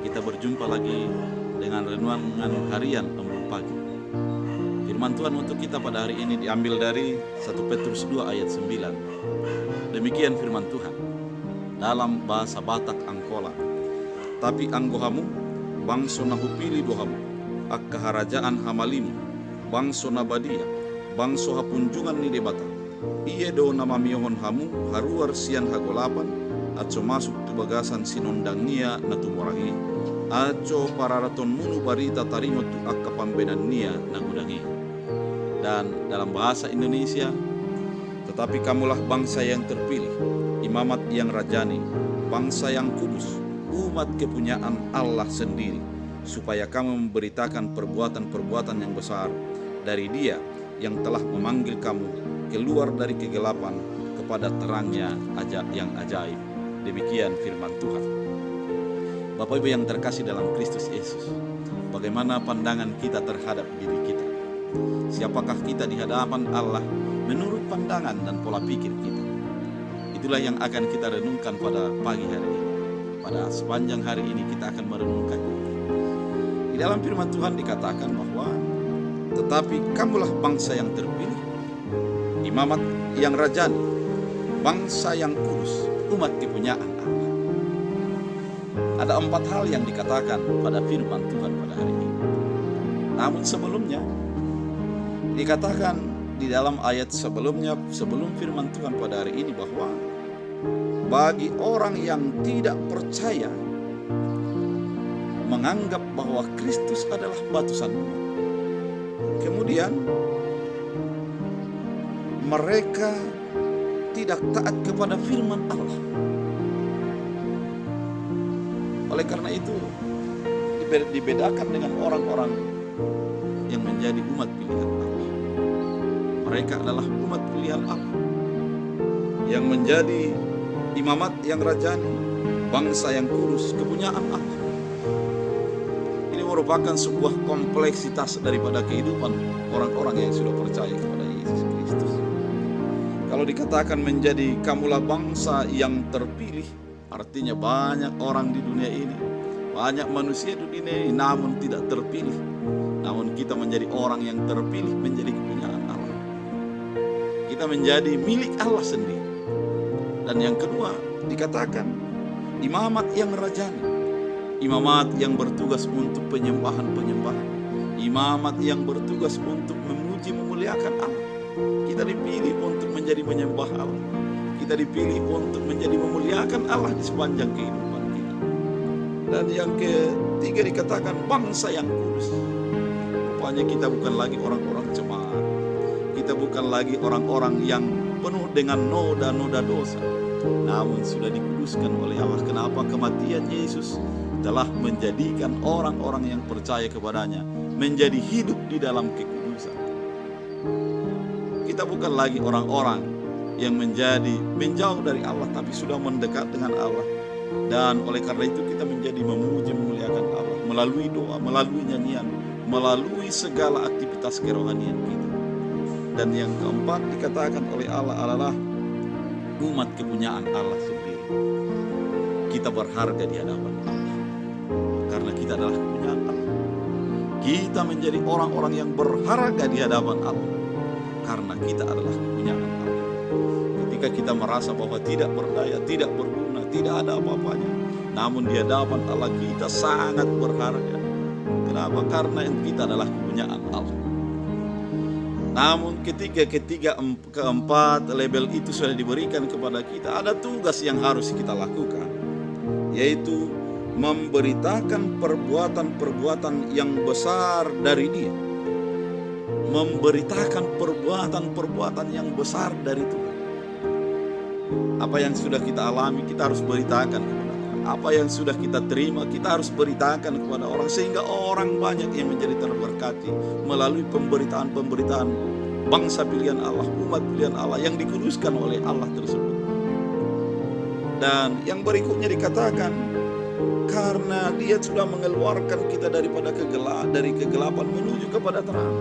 Kita berjumpa lagi dengan renungan harian Embun Pagi. Firman Tuhan untuk kita pada hari ini diambil dari 1 Petrus 2 ayat 9. Demikian firman Tuhan dalam bahasa Batak Angkola. Tapi anggohamu bangso nahupili dohamu akka harajaan hamalimu bangso nabadia bangso hapunjungan ni debata iye do nama miohon hamu haruar sian hagolapan aco masuk tu bagasan sinondangia natumurahi aco pararaton munu barita tarimo tu akka pambenan nia nagudangi. Dan dalam bahasa Indonesia, tetapi kamulah bangsa yang terpilih, imamat yang rajani, bangsa yang kudus, umat kepunyaan Allah sendiri, supaya kamu memberitakan perbuatan-perbuatan yang besar dari Dia yang telah memanggil kamu keluar dari kegelapan kepada terangnya yang ajaib. Demikian firman Tuhan. Bapak Ibu yang terkasih dalam Kristus Yesus, bagaimana pandangan kita terhadap diri kita? Siapakah kita di hadapan Allah menurut pandangan dan pola pikir kita? Itulah yang akan kita renungkan pada pagi hari ini. Pada sepanjang hari ini kita akan merenungkan. Di dalam firman Tuhan dikatakan bahwa tetapi kamulah bangsa yang terpilih, imamat yang rajani, bangsa yang kudus, umat kepunyaan Allah. Ada 4 hal yang dikatakan pada firman Tuhan pada hari ini. Namun sebelumnya dikatakan di dalam ayat sebelumnya, sebelum firman Tuhan pada hari ini, bahwa bagi orang yang tidak percaya menganggap bahwa Kristus adalah batu sandungan, kemudian mereka tidak taat kepada firman Allah. Oleh karena itu dibedakan dengan orang-orang yang menjadi umat pilihan Allah. Mereka adalah umat pilihan Allah yang menjadi imamat yang rajani, bangsa yang kudus, kepunyaan Allah. Ini merupakan sebuah kompleksitas daripada kehidupan orang-orang yang sudah percaya kepada Yesus Kristus. Kalau dikatakan menjadi kamulah bangsa yang terpilih, artinya banyak orang di dunia ini, banyak manusia di dunia ini namun tidak terpilih. Namun kita menjadi orang yang terpilih, menjadi kepunyaan Allah. Kita menjadi milik Allah sendiri. Dan yang kedua dikatakan imamat yang rajani, imamat yang bertugas untuk penyembahan-penyembahan, imamat yang bertugas untuk memuji memuliakan Allah. Kita dipilih untuk menjadi menyembah Allah. Kita dipilih untuk menjadi memuliakan Allah di sepanjang kehidupan kita. Dan yang ketiga dikatakan bangsa yang kudus. Rupanya kita bukan lagi orang-orang cemar. Kita bukan lagi orang-orang yang penuh dengan noda-noda dosa, namun sudah dikuduskan oleh Allah. Kenapa? Kematian Yesus telah menjadikan orang-orang yang percaya kepadanya menjadi hidup di dalam kekudusan. Kita bukan lagi orang-orang yang menjauh dari Allah, tapi sudah mendekat dengan Allah. Dan oleh karena itu kita menjadi memuji memuliakan Allah melalui doa, melalui nyanyian, melalui segala aktivitas kerohanian kita. Dan yang keempat dikatakan oleh Allah adalah umat kepunyaan Allah sendiri. Kita berharga di hadapan Allah karena kita adalah kepunyaan Allah. Kita menjadi orang-orang yang berharga di hadapan Allah karena kita adalah kepunyaan Allah. Ketika kita merasa bahwa tidak berdaya, tidak berguna, tidak ada apa-apanya, namun di hadapan Allah kita sangat berharga. Kenapa? Karena kita adalah kepunyaan Allah. Namun keempat label itu sudah diberikan kepada kita, ada tugas yang harus kita lakukan, yaitu memberitakan perbuatan-perbuatan yang besar dari Dia. Memberitakan perbuatan-perbuatan yang besar dari Tuhan. Apa yang sudah kita alami, kita harus beritakan kepada orang. Apa yang sudah kita terima, kita harus beritakan kepada orang, sehingga orang banyak yang menjadi terberkati melalui pemberitaan-pemberitaan bangsa pilihan Allah, umat pilihan Allah yang dikuduskan oleh Allah tersebut. Dan yang berikutnya dikatakan, karena Dia sudah mengeluarkan kita dari kegelapan menuju kepada terang,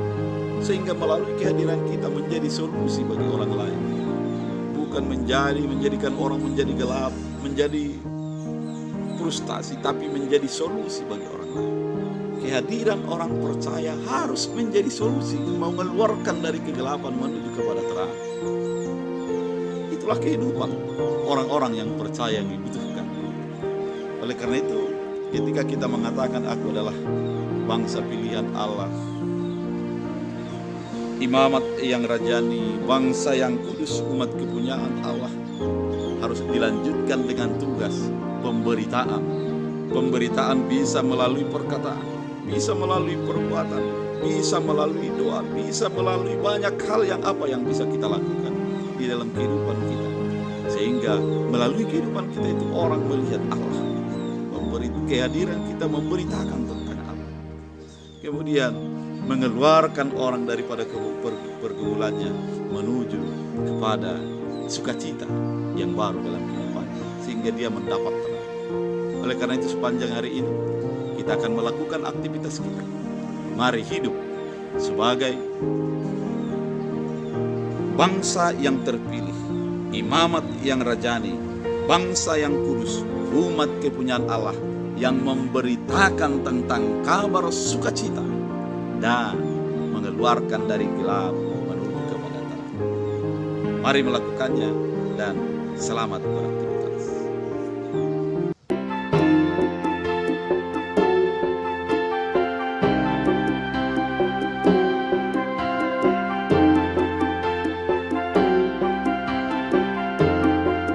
sehingga melalui kehadiran kita menjadi solusi bagi orang lain. Bukan menjadikan orang menjadi gelap, menjadi frustasi, tapi menjadi solusi bagi orang lain. Kehadiran orang percaya harus menjadi solusi, mengeluarkan dari kegelapan menuju kepada terang. Itulah kehidupan orang-orang yang percaya yang dibutuhkan. Oleh karena itu, ketika kita mengatakan aku adalah bangsa pilihan Allah, imamat yang rajani, bangsa yang kudus, umat kepunyaan Allah, harus dilanjutkan dengan tugas pemberitaan. Pemberitaan bisa melalui perkataan, bisa melalui perbuatan, bisa melalui doa, bisa melalui banyak hal yang bisa kita lakukan di dalam kehidupan kita, sehingga melalui kehidupan kita itu orang melihat Allah. Kehadiran kita memberitakan tentang Allah, kemudian mengeluarkan orang daripada pergumulannya menuju kepada sukacita yang baru dalam kehidupannya, sehingga dia mendapat tenang. Oleh karena itu sepanjang hari ini kita akan melakukan aktivitas kita. Mari hidup sebagai bangsa yang terpilih, imamat yang rajani, bangsa yang kudus, umat kepunyaan Allah yang memberitakan tentang kabar sukacita dan mengeluarkan dari gelap menuju kepada terang. Mari melakukannya dan selamat beraktivitas.